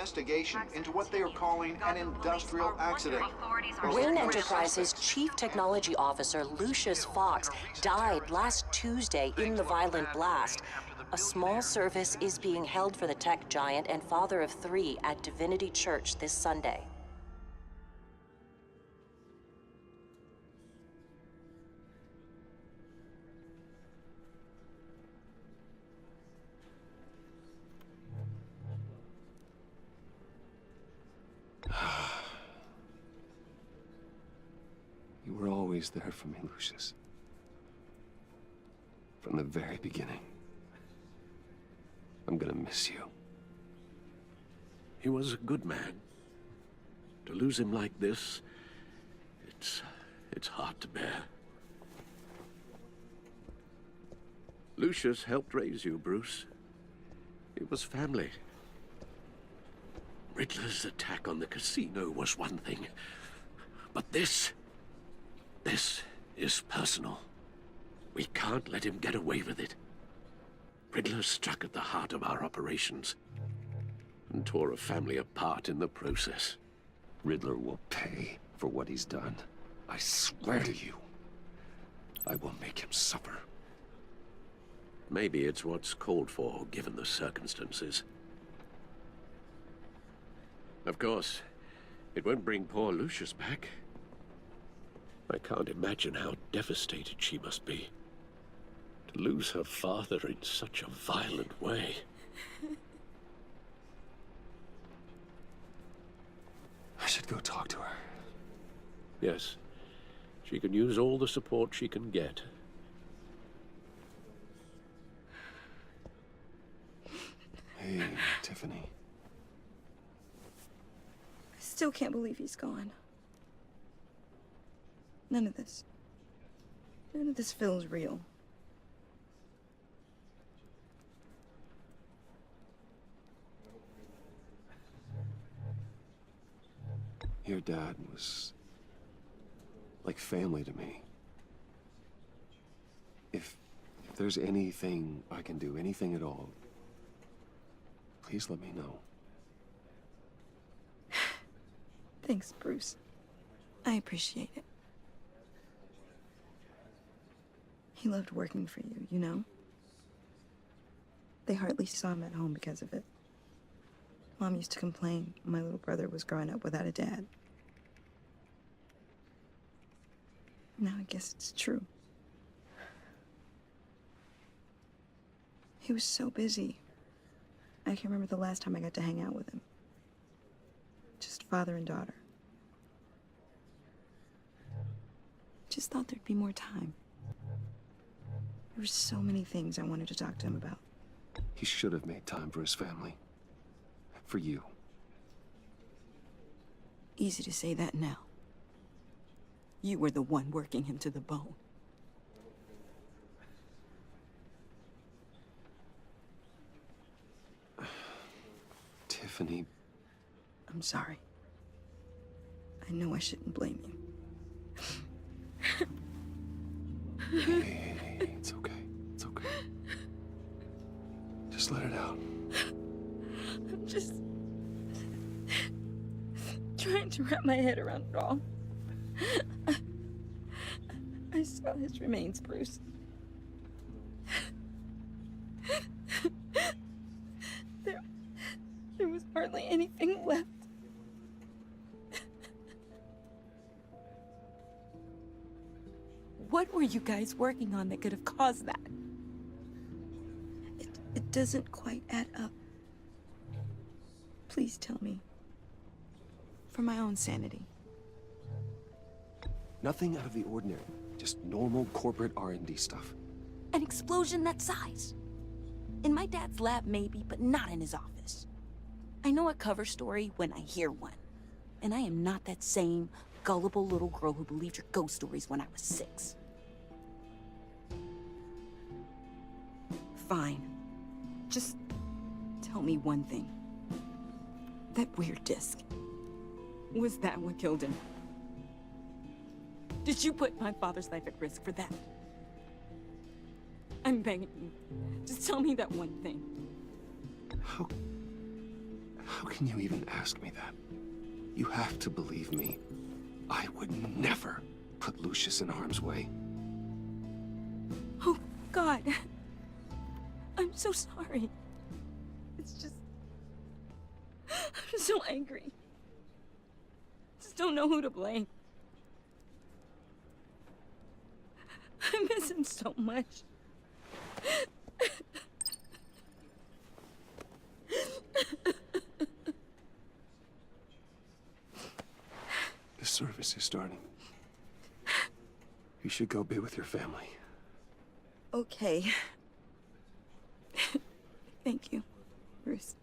investigation into what they are calling an industrial accident. Wayne Enterprises' Chief Technology Officer, Lucius Fox, died last Tuesday in the violent blast. A small service is being held for the tech giant and father of 3 at Divinity Church this Sunday. You were always there for me, Lucius. From the very beginning. I'm gonna miss you. He was a good man. To lose him like this, it's hard to bear. Lucius helped raise you, Bruce. It was family. Riddler's attack on the casino was one thing, but this is personal. We can't let him get away with it. Riddler struck at the heart of our operations and tore a family apart in the process. Riddler will pay for what he's done. I swear to you, I will make him suffer. Maybe it's what's called for, given the circumstances. Of course, it won't bring poor Lucius back. I can't imagine how devastated she must be. To lose her father in such a violent way. I should go talk to her. Yes, she can use all the support she can get. Hey, Tiffany. I still can't believe he's gone. None of this feels real. Your dad was like family to me. If there's anything I can do, anything at all, please let me know. Thanks, Bruce. I appreciate it. He loved working for you, you know? They hardly saw him at home because of it. Mom used to complain my little brother was growing up without a dad. Now I guess it's true. He was so busy. I can remember the last time I got to hang out with him. Just father and daughter. Just thought there'd be more time. There were so many things I wanted to talk to him about. He should have made time for his family. For you. Easy to say that now. You were the one working him to the bone. Tiffany. I'm sorry. I know I shouldn't blame you. Hey, it's okay. It's okay. Just let it out. I'm just trying to wrap my head around it all. I saw his remains, Bruce. There was hardly anything left. What were you guys working on that could have caused that? It doesn't quite add up. Please tell me. For my own sanity. Nothing out of the ordinary. Just normal corporate R&D stuff. An explosion that size. In my dad's lab, maybe, but not in his office. I know a cover story when I hear one. And I am not that same gullible little girl who believed your ghost stories when I was 6. Fine. Just tell me one thing. That weird disc. Was that what killed him? Did you put my father's life at risk for that? I'm begging you. Just tell me that one thing. How can you even ask me that? You have to believe me. I would never put Lucius in harm's way. Oh, God. I'm so sorry. It's just... I'm so angry. Just don't know who to blame. I miss him so much. The service is starting. You should go be with your family. Okay. Thank you, Bruce.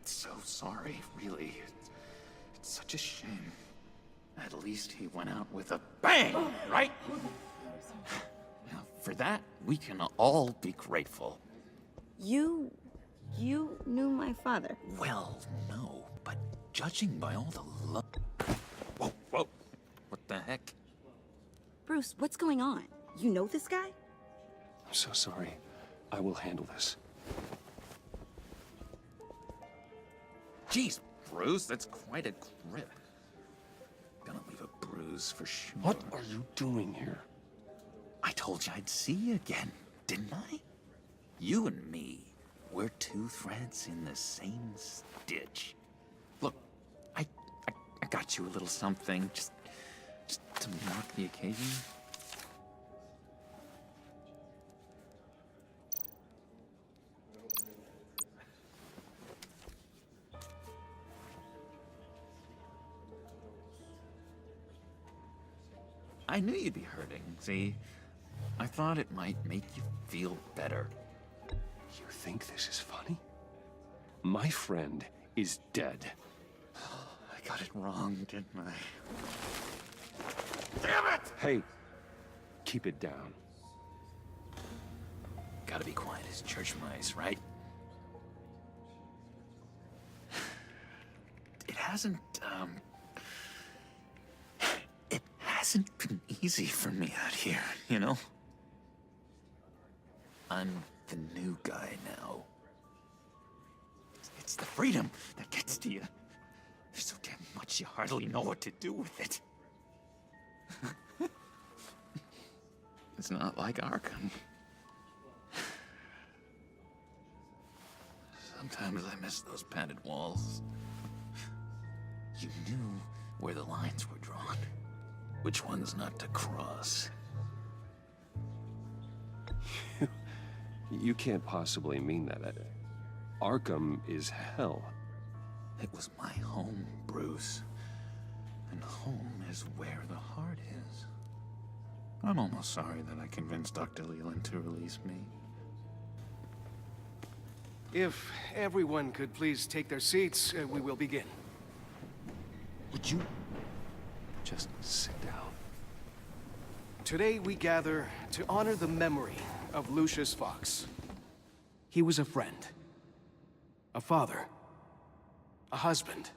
So sorry, really. It's such a shame. At least he went out with a bang, right? Now, for that, we can all be grateful. You knew my father. Well, no, but judging by all the love... Whoa, whoa. What the heck? Bruce, what's going on? You know this guy? I'm so sorry. I will handle this. Jeez, Bruce, that's quite a grip. Gonna leave a bruise for sure. What are you doing here? I told you I'd see you again, didn't I? You and me, we're two threads in the same stitch. Look, I got you a little something, just to mark the occasion. I knew you'd be hurting, see? I thought it might make you feel better. You think this is funny? My friend is dead. I got it wrong, didn't I? Damn it! Hey, keep it down. Gotta be quiet as church mice, right? It hasn't been easy for me out here, you know? I'm the new guy now. It's the freedom that gets to you. There's so damn much you hardly know what to do with it. It's not like Arkham. Sometimes I miss those padded walls. You knew where the lines were drawn. Which ones not to cross. You can't possibly mean that. Arkham is hell. It was my home, Bruce. And home is where the heart is. I'm almost sorry that I convinced Dr. Leland to release me. If everyone could please take their seats, we will begin. Would you just sit down? Today we gather to honor the memory of Lucius Fox. He was a friend, a father, a husband,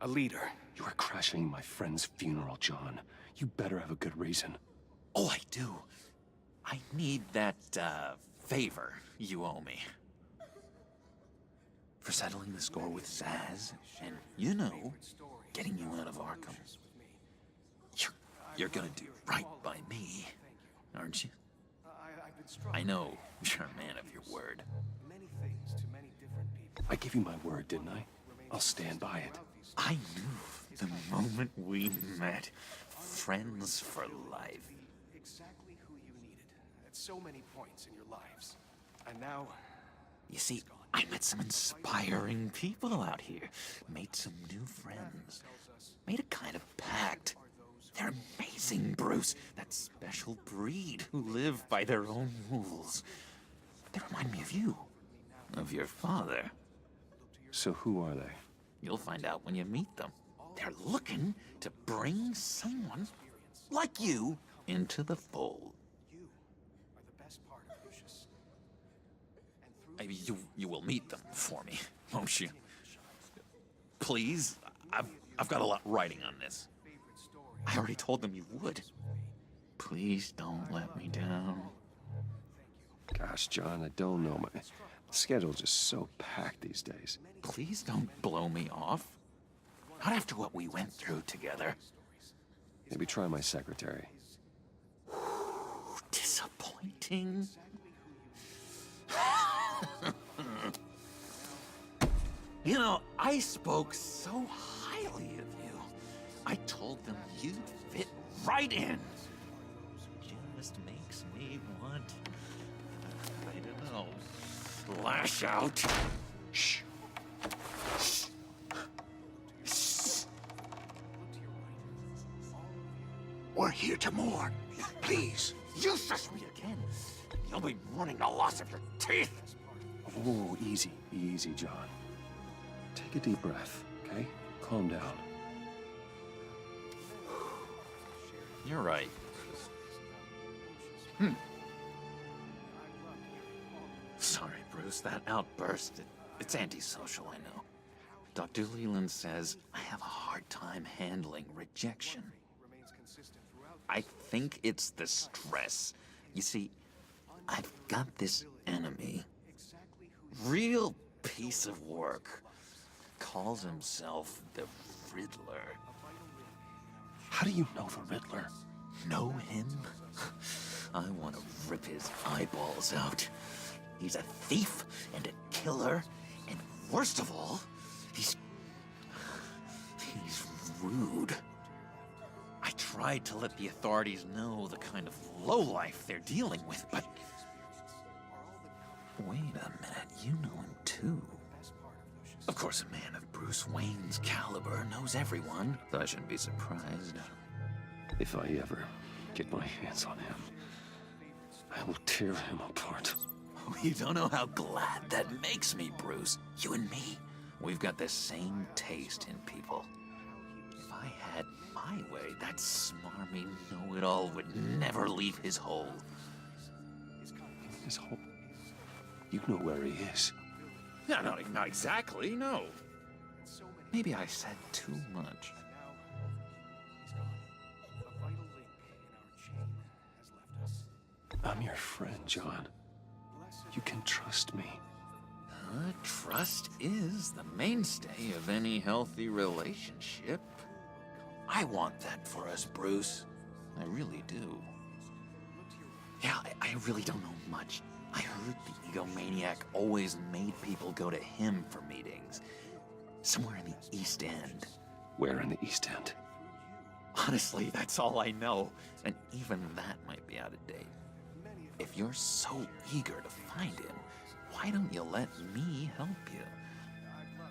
a leader. You are crashing my friend's funeral, John. You better have a good reason. Oh, I do. I need that, favor you owe me. For settling the score with Zaz, and, you know, getting you out of Arkham. You're gonna do right by me, aren't you? I know you're a man of your word. I gave you my word, didn't I? I'll stand by it. I knew the moment we met. Friends for life. Exactly who you needed at so many points in your lives. And now... You see, I met some inspiring people out here. Made some new friends. Made a kind of pact. They're amazing, Bruce. That special breed who live by their own rules. They remind me of you. Of your father. So who are they? You'll find out when you meet them. They're looking to bring someone like you into the fold. You are the best part of Lucius. You will meet them for me. Won't you? Please? I've got a lot writing on this. I already told them you would. Please don't let me down. Gosh, John, I don't know. My schedule's just so packed these days. Please don't blow me off. Not after what we went through together. Maybe try my secretary. Disappointing. You know, I spoke so highly of you. I told them you'd fit right in. Just makes me want, I don't know, lash out. Shh. We're here to mourn. Please, you shush me again. You'll be mourning the loss of your teeth. Oh, easy, easy, John. Take a deep breath, okay? Calm down. You're right. Sorry, Bruce, that outburst, it's antisocial, I know. Dr. Leland says I have a hard time handling rejection. I think it's the stress. You see, I've got this enemy. Real piece of work. Calls himself the Riddler. How do you know the Riddler? Know him? I want to rip his eyeballs out. He's a thief and a killer, and worst of all, he's rude. I tried to let the authorities know the kind of lowlife they're dealing with, but... Wait a minute, you know him too. Of course, a man of Bruce Wayne's caliber knows everyone, so I shouldn't be surprised. If I ever get my hands on him, I will tear him apart. You don't know how glad that makes me, Bruce. You and me, we've got the same taste in people. If I had my way, that smarmy know-it-all would never leave his hole. His hole? You know where he is. No, not exactly, no. Maybe I said too much. I'm your friend, John. You can trust me. Trust is the mainstay of any healthy relationship. I want that for us, Bruce. I really do. Yeah, I really don't know much. I heard the egomaniac always made people go to him for meetings. Somewhere in the East End. Where in the East End? Honestly, that's all I know. And even that might be out of date. If you're so eager to find him, why don't you let me help you?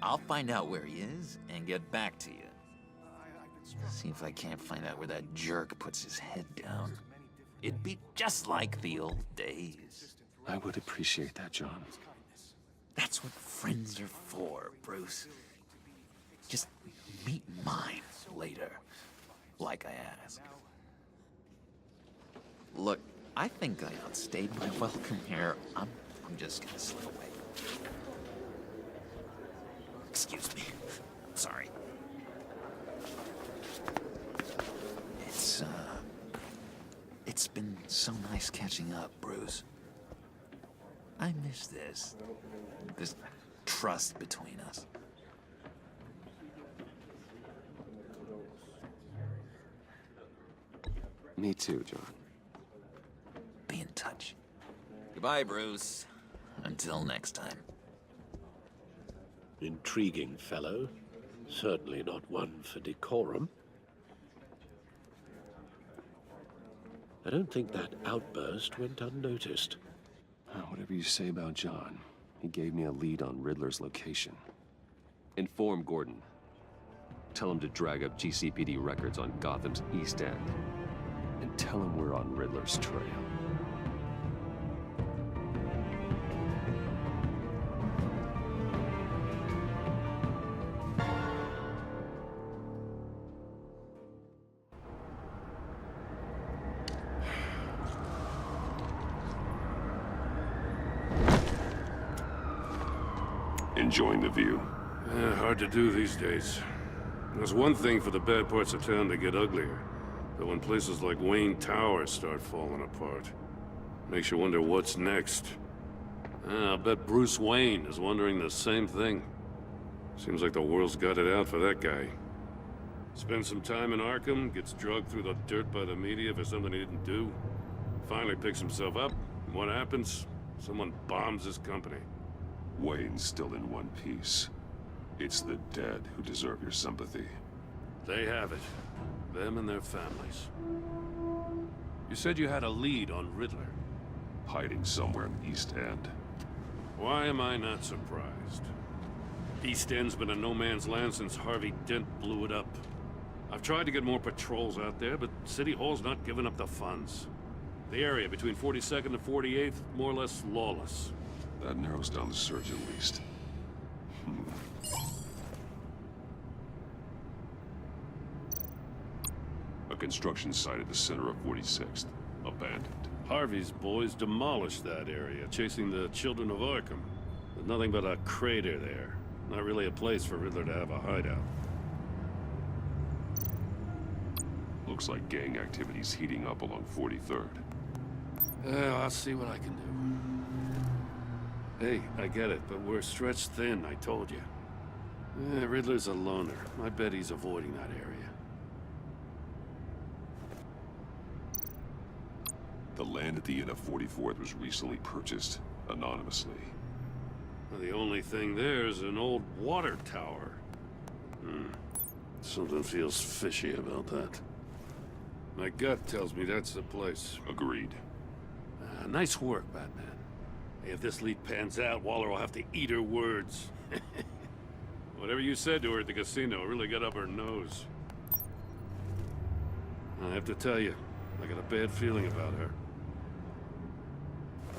I'll find out where he is and get back to you. See if I can't find out where that jerk puts his head down. It'd be just like the old days. I would appreciate that, John. That's what friends are for, Bruce. Just meet mine later, like I asked. Look, I think I outstayed my welcome here. I'm just gonna slip away. Excuse me. Sorry. It's been so nice catching up, Bruce. I miss this trust between us. Me too, John. Be in touch. Goodbye, Bruce. Until next time. Intriguing fellow. Certainly not one for decorum. I don't think that outburst went unnoticed. Whatever you say about John, he gave me a lead on Riddler's location. Inform Gordon. Tell him to drag up GCPD records on Gotham's East End. And tell him we're on Riddler's trail. Enjoying the view? Yeah, hard to do these days. There's one thing for the bad parts of town to get uglier. But when places like Wayne Tower start falling apart, makes you wonder what's next. I'll bet Bruce Wayne is wondering the same thing. Seems like the world's got it out for that guy. Spends some time in Arkham, gets drugged through the dirt by the media for something he didn't do. Finally picks himself up, and what happens? Someone bombs his company. Wayne's still in one piece. It's the dead who deserve your sympathy. They have it. Them and their families. You said you had a lead on Riddler. Hiding somewhere in the East End. Why am I not surprised? East End's been a no-man's land since Harvey Dent blew it up. I've tried to get more patrols out there, but City Hall's not giving up the funds. The area between 42nd and 48th, more or less lawless. That narrows down the search at least. A construction site at the center of 46th. Abandoned. Harvey's boys demolished that area, chasing the children of Arkham. There's nothing but a crater there. Not really a place for Riddler to have a hideout. Looks like gang activity's heating up along 43rd. Well, I'll see what I can do. Hey, I get it, but we're stretched thin, I told you. Riddler's a loner. I bet he's avoiding that area. The land at the end of 44th was recently purchased, anonymously. Well, the only thing there is an old water tower. Something feels fishy about that. My gut tells me that's the place. Agreed. Nice work, Batman. Hey, if this lead pans out, Waller will have to eat her words. Whatever you said to her at the casino really got up her nose. I have to tell you, I got a bad feeling about her.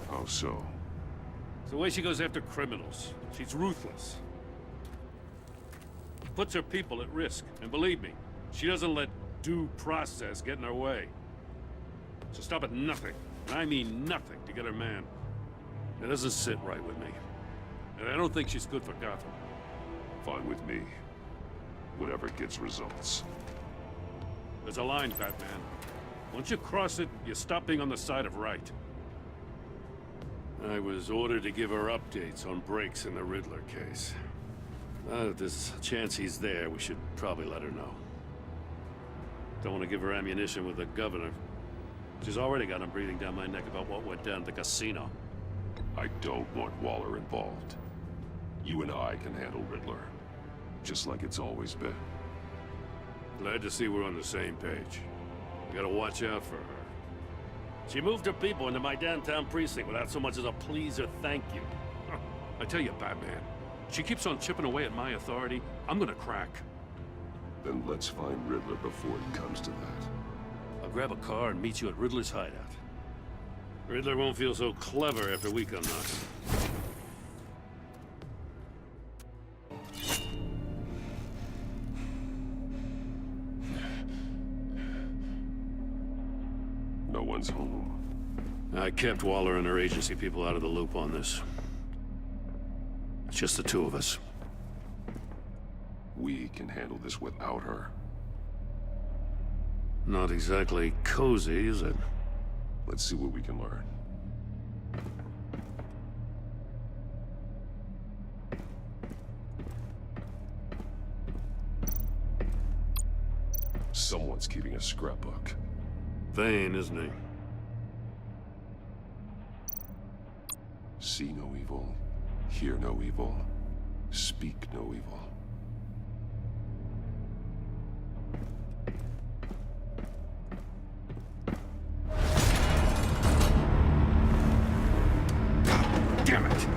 How so? It's the way she goes after criminals. She's ruthless. Puts her people at risk. And believe me, she doesn't let due process get in her way. So stop at nothing, and I mean nothing, to get her man. It doesn't sit right with me. And I don't think she's good for Gotham. Fine with me. Whatever gets results. There's a line, Batman. Once you cross it, you stop being on the side of right. I was ordered to give her updates on breaks in the Riddler case. If there's a chance he's there, we should probably let her know. Don't want to give her ammunition with the governor. She's already got him breathing down my neck about what went down at the casino. I don't want Waller involved. You and I can handle Riddler. Just like it's always been. Glad to see we're on the same page. We gotta watch out for her. She moved her people into my downtown precinct without so much as a please or thank you. I tell you, Batman, she keeps on chipping away at my authority, I'm gonna crack. Then let's find Riddler before it comes to that. I'll grab a car and meet you at Riddler's hideout. Riddler won't feel so clever after we come knocking. No one's home. I kept Waller and her agency people out of the loop on this. It's just the two of us. We can handle this without her. Not exactly cozy, is it? Let's see what we can learn. Someone's keeping a scrapbook. Vane, isn't he? See no evil, hear no evil, speak no evil. Damn it!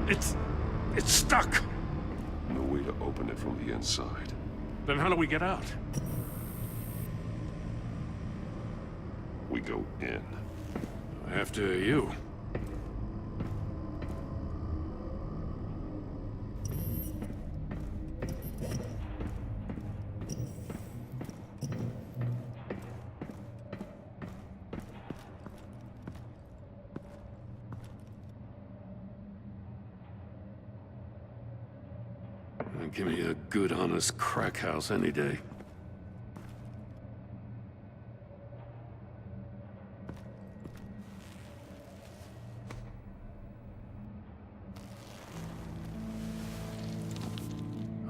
It's stuck! No way to open it from the inside. Then how do we get out? We go in. After you. Give me a good, honest crack house any day.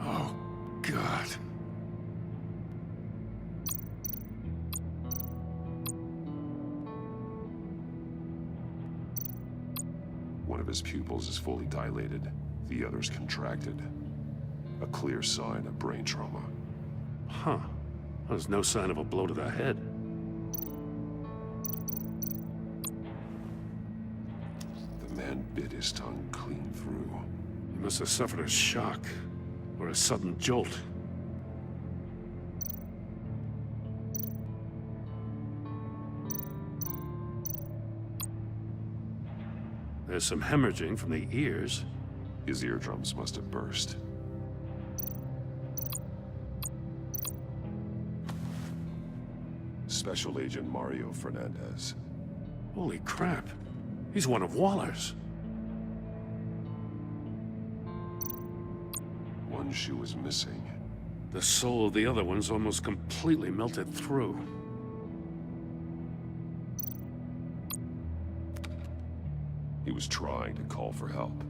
Oh, God. One of his pupils is fully dilated, the other's contracted. A clear sign of brain trauma. Huh. There's no sign of a blow to the head. The man bit his tongue clean through. He must have suffered a shock, or a sudden jolt. There's some hemorrhaging from the ears. His eardrums must have burst. Special Agent Mario Fernandez. Holy crap. He's one of Waller's. One shoe is missing. The sole of the other one's almost completely melted through. He was trying to call for help.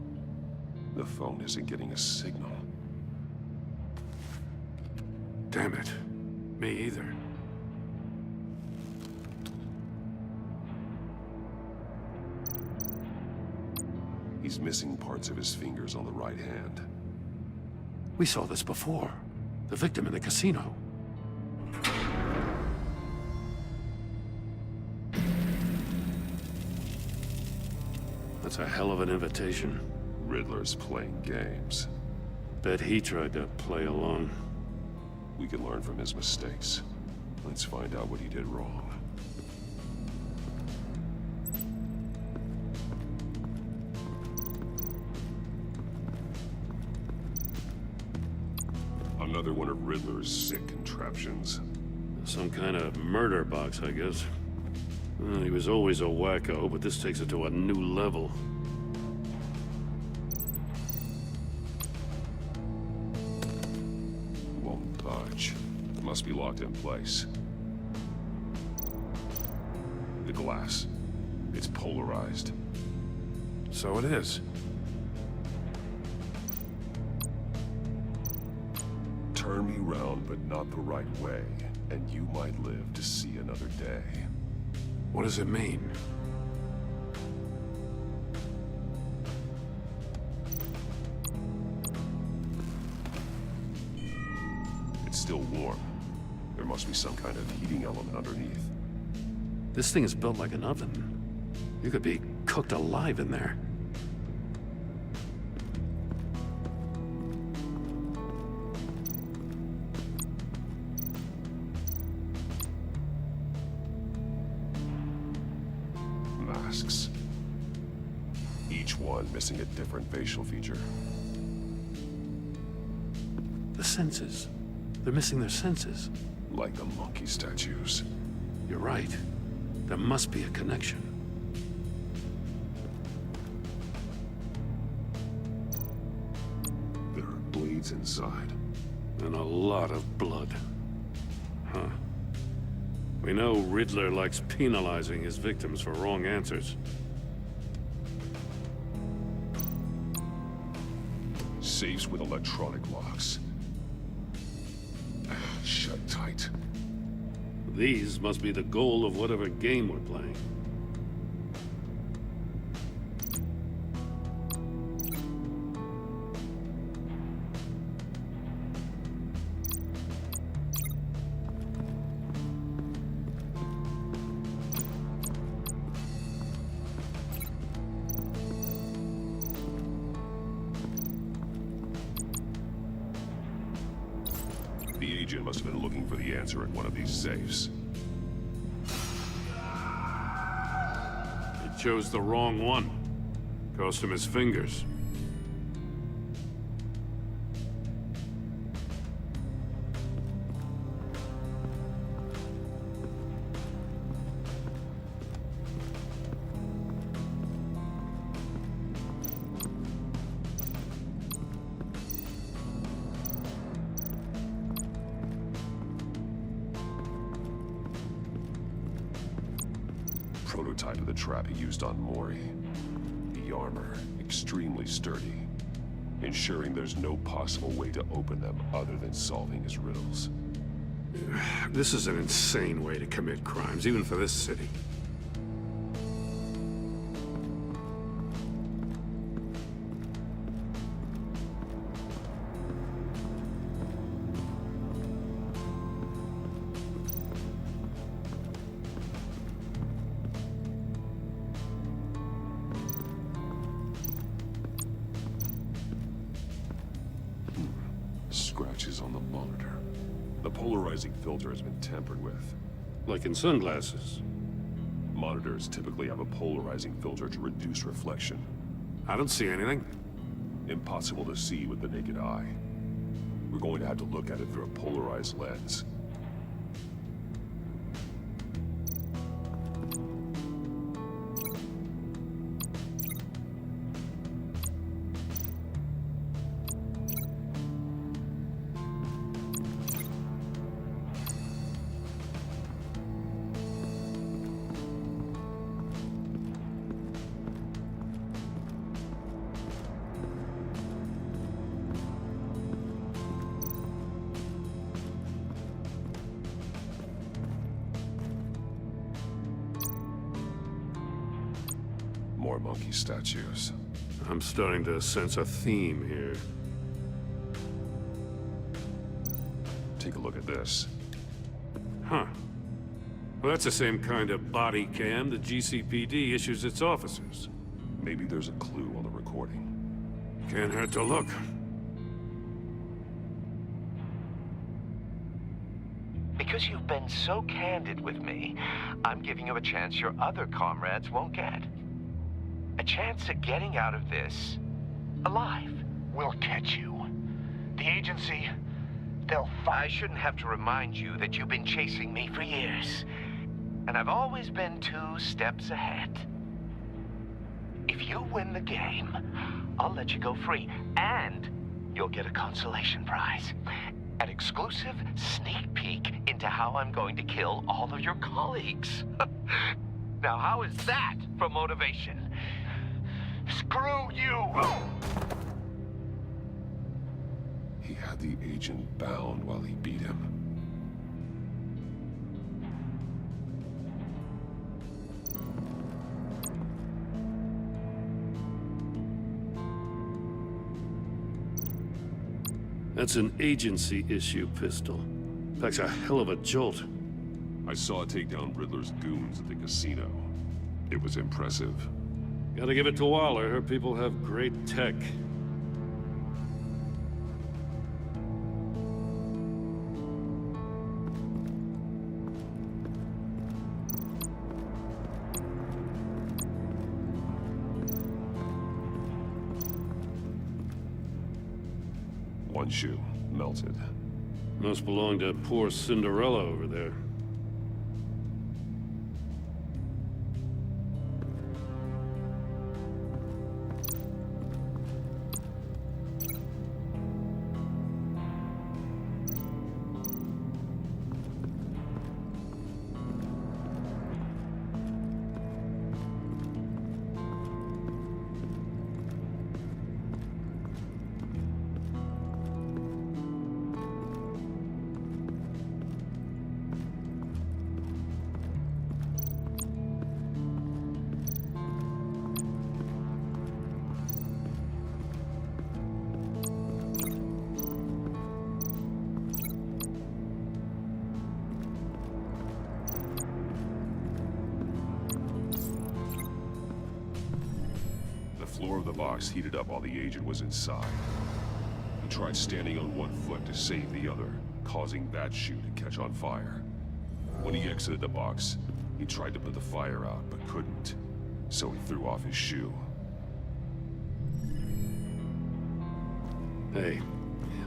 The phone isn't getting a signal. Damn it. Me either. He's missing parts of his fingers on the right hand. We saw this before. The victim in the casino. That's a hell of an invitation. Riddler's playing games. Bet he tried to play along. We can learn from his mistakes. Let's find out what he did wrong. Another one of Riddler's sick contraptions. Some kind of murder box, I guess. Well, he was always a wacko, but this takes it to a new level. Won't budge. Must be locked in place. The glass. It's polarized. So it is. Turn me round, but not the right way, and you might live to see another day. What does it mean? It's still warm. There must be some kind of heating element underneath. This thing is built like an oven. You could be cooked alive in there. Masks. Each one missing a different facial feature. The senses. They're missing their senses. Like the monkey statues. You're right. There must be a connection. There are blades inside. And a lot of blood. Huh. We know Riddler likes penalizing his victims for wrong answers. Safes with electronic locks. Shut tight. These must be the goal of whatever game we're playing. The agent must have been looking for the answer in one of these safes. He chose the wrong one. Cost him his fingers. prototype of the trap he used on Mori. The armor, extremely sturdy, ensuring there's no possible way to open them other than solving his riddles. This is an insane way to commit crimes, even for this city. Scratches on the monitor. The polarizing filter has been tampered with. Like in sunglasses. Monitors typically have a polarizing filter to reduce reflection. I don't see anything. Impossible to see with the naked eye. We're going to have to look at it through a polarized lens. More monkey statues. I'm starting to sense a theme here. Take a look at this. Huh. Well, that's the same kind of body cam the GCPD issues its officers. Maybe there's a clue on the recording. Can't hurt to look. Because you've been so candid with me, I'm giving you a chance your other comrades won't get. A chance at getting out of this alive. We'll catch you. The agency, they'll I shouldn't have to remind you that you've been chasing me for years. And I've always been 2 steps ahead. If you win the game, I'll let you go free. And you'll get a consolation prize. An exclusive sneak peek into how I'm going to kill all of your colleagues. Now, how is that for motivation? Screw you! He had the agent bound while he beat him. That's an agency-issue pistol. Packs a hell of a jolt. I saw it take down Riddler's goons at the casino. It was impressive. Gotta give it to Waller. Her people have great tech. One shoe, melted. Must belong to poor Cinderella over there. The floor of the box heated up while the agent was inside. He tried standing on one foot to save the other, causing that shoe to catch on fire. When he exited the box, he tried to put the fire out, but couldn't. So he threw off his shoe. Hey,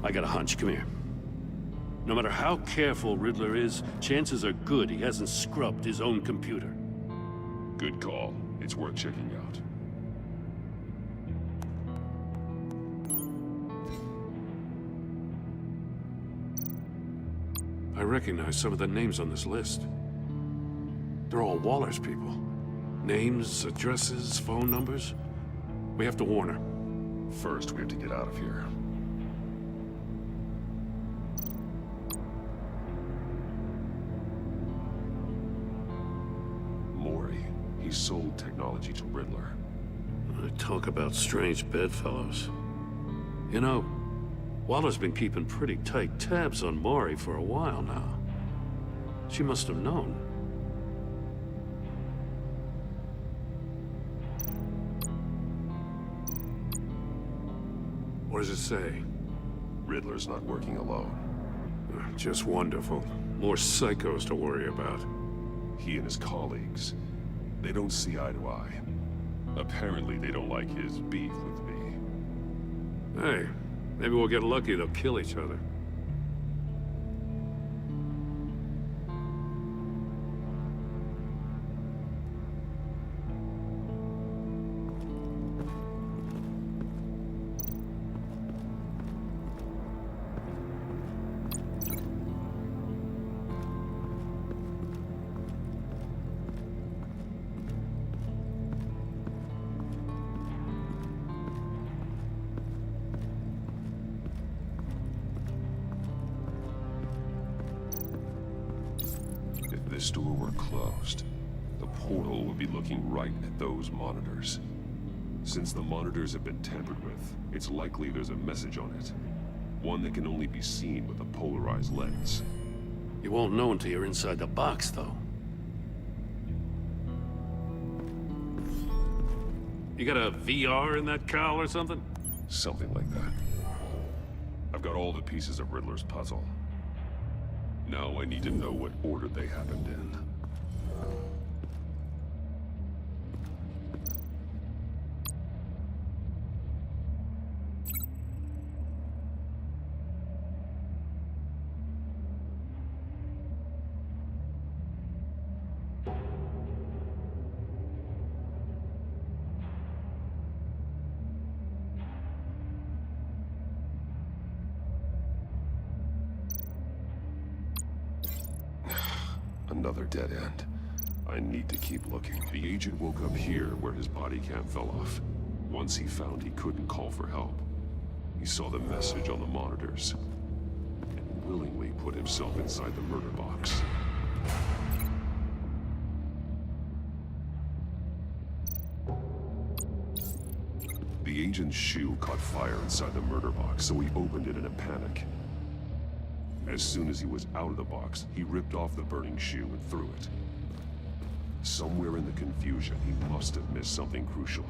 I got a hunch. Come here. No matter how careful Riddler is, chances are good he hasn't scrubbed his own computer. Good call. It's worth checking out. I recognize some of the names on this list. They're all Waller's people. Names, addresses, phone numbers? We have to warn her. First, we have to get out of here. Mori, he sold technology to Riddler. Talk about strange bedfellows. You know, Waller's been keeping pretty tight tabs on Mori for a while now. She must have known. What does it say? Riddler's not working alone. Just wonderful. More psychos to worry about. He and his colleagues, they don't see eye to eye. Apparently, they don't like his beef with me. Hey, maybe we'll get lucky they'll kill each other. If this door were closed, the portal would be looking right at those monitors. Since the monitors have been tampered with, it's likely there's a message on it. One that can only be seen with a polarized lens. You won't know until you're inside the box, though. You got a VR in that cowl or something? Something like that. I've got all the pieces of Riddler's puzzle. Now I need to know what order they happened in. Another dead end. I need to keep looking. The agent woke up here where his body cam fell off. Once he found he couldn't call for help, he saw the message on the monitors and willingly put himself inside the murder box. The agent's shoe caught fire inside the murder box, so he opened it in a panic. As soon as he was out of the box, he ripped off the burning shoe and threw it. Somewhere in the confusion, he must have missed something crucial.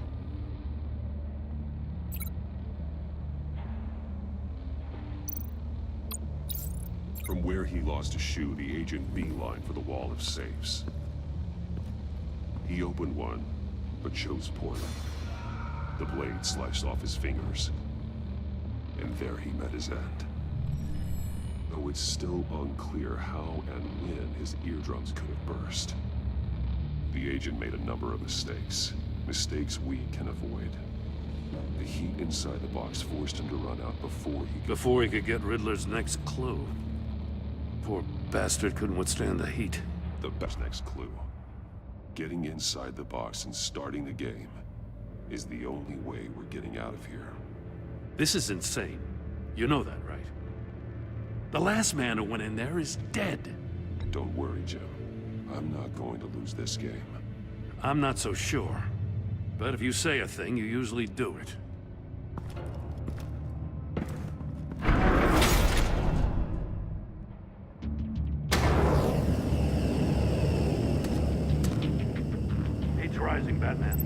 From where he lost a shoe, the agent beelined for the wall of safes. He opened one, but chose poorly. The blade sliced off his fingers, and there he met his end. Though it's still unclear how and when his eardrums could have burst. The agent made a number of mistakes. Mistakes we can avoid. The heat inside the box forced him to run out before he could get Riddler's next clue. Poor bastard couldn't withstand the heat. The best next clue. Getting inside the box and starting the game is the only way we're getting out of here. This is insane. You know that, right? The last man who went in there is dead. Don't worry, Jim. I'm not going to lose this game. I'm not so sure. But if you say a thing, you usually do it. Heat's rising, Batman.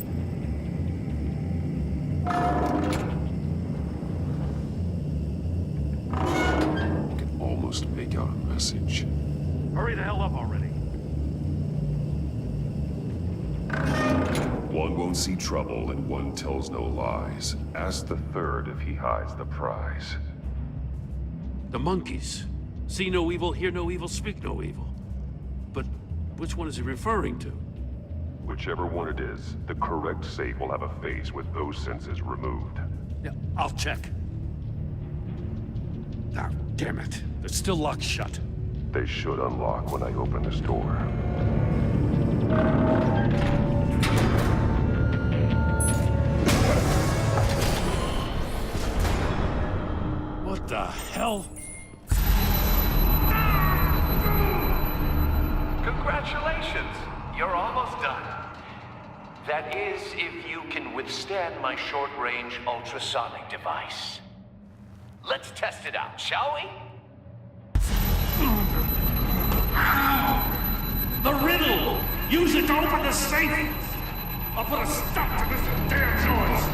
Almost make out a message. Hurry the hell up already. One won't see trouble and one tells no lies. Ask the third if he hides the prize. The monkeys. See no evil, hear no evil, speak no evil. But which one is he referring to? Whichever one it is, the correct safe will have a face with those senses removed. Yeah, I'll check. Ah, damn it. They're still locked shut. They should unlock when I open this door. the hell? Congratulations! You're almost done. That is, if you can withstand my short-range ultrasonic device. Let's test it out, shall we? The riddle! Use it to open the safe! I'll put a stop to this damn noise!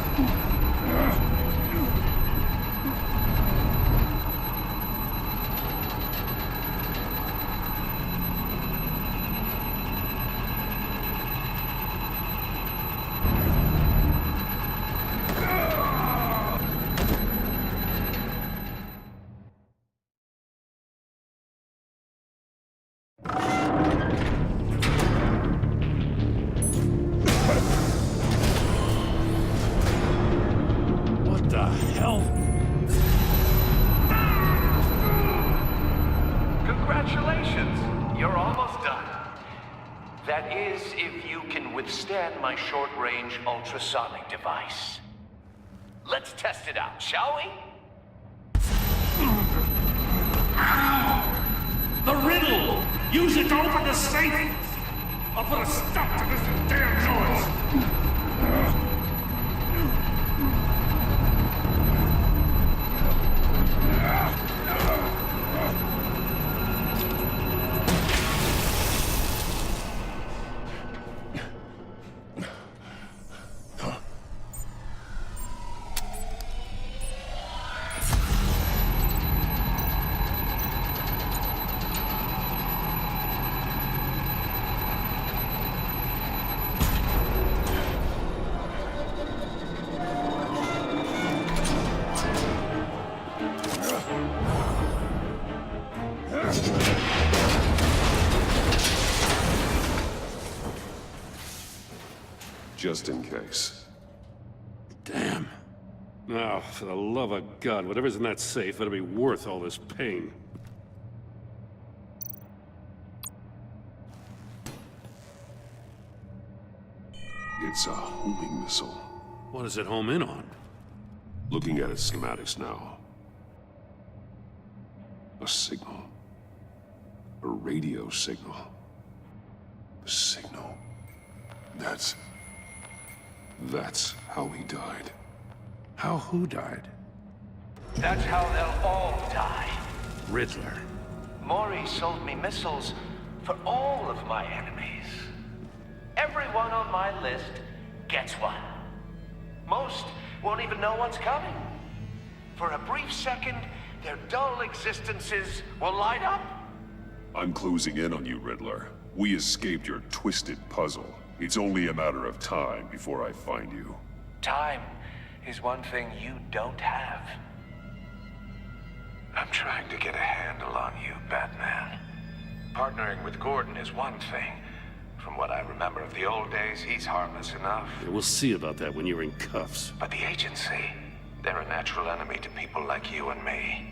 Withstand my short-range ultrasonic device. Let's test it out, shall we? The riddle! Use it to open the safe! I'll put a stop to this damn noise! Just in case. Damn. Now, for the love of God, whatever's in that safe better be worth all this pain. It's a homing missile. What does it home in on? Looking at its schematics now. A signal. A radio signal. A signal. That's how he died. How who died? That's how they'll all die. Riddler. Maury sold me missiles for all of my enemies. Everyone on my list gets one. Most won't even know what's coming. For a brief second, their dull existences will light up. I'm closing in on you, Riddler. We escaped your twisted puzzle. It's only a matter of time before I find you. Time is one thing you don't have. I'm trying to get a handle on you, Batman. Partnering with Gordon is one thing. From what I remember of the old days, he's harmless enough. Yeah, we'll see about that when you're in cuffs. But the agency, they're a natural enemy to people like you and me.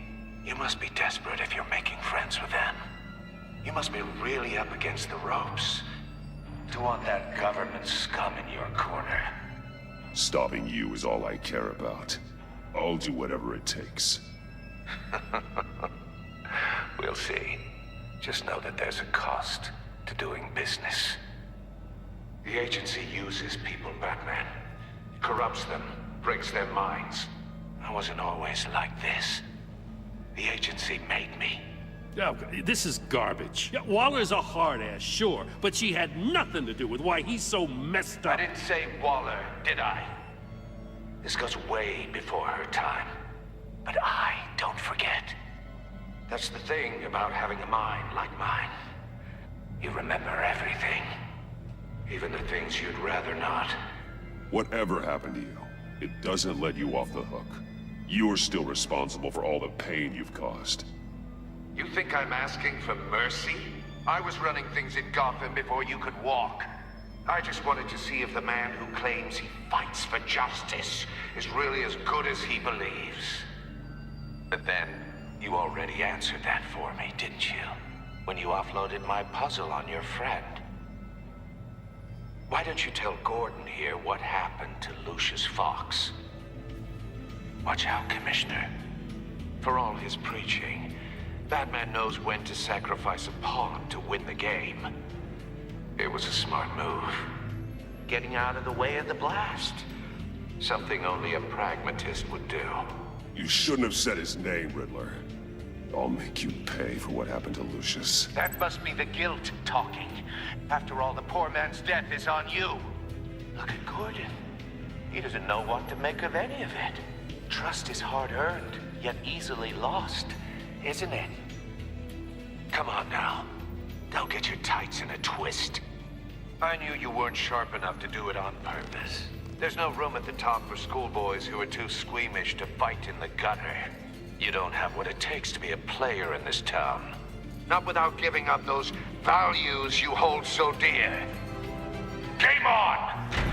You must be desperate if you're making friends with them. You must be really up against the ropes to want that government scum in your corner. Stopping you is all I care about. I'll do whatever it takes. We'll see. Just know that there's a cost to doing business. The agency uses people, Batman. Corrupts them, breaks their minds. I wasn't always like this. The agency made me. Oh, this is garbage. Yeah, Waller's a hard-ass, sure, but she had nothing to do with why he's so messed up. I didn't say Waller, did I? This goes way before her time. But I don't forget. That's the thing about having a mind like mine. You remember everything. Even the things you'd rather not. Whatever happened to you, it doesn't let you off the hook. You're still responsible for all the pain you've caused. You think I'm asking for mercy? I was running things in Gotham before you could walk. I just wanted to see if the man who claims he fights for justice is really as good as he believes. But then, you already answered that for me, didn't you? When you offloaded my puzzle on your friend. Why don't you tell Gordon here what happened to Lucius Fox? Watch out, Commissioner. For all his preaching, Batman knows when to sacrifice a pawn to win the game. It was a smart move. Getting out of the way of the blast. Something only a pragmatist would do. You shouldn't have said his name, Riddler. I'll make you pay for what happened to Lucius. That must be the guilt talking. After all, the poor man's death is on you. Look at Gordon. He doesn't know what to make of any of it. Trust is hard-earned, yet easily lost, isn't it? Come on now. Don't get your tights in a twist. I knew you weren't sharp enough to do it on purpose. There's no room at the top for schoolboys who are too squeamish to fight in the gutter. You don't have what it takes to be a player in this town. Not without giving up those values you hold so dear. Game on!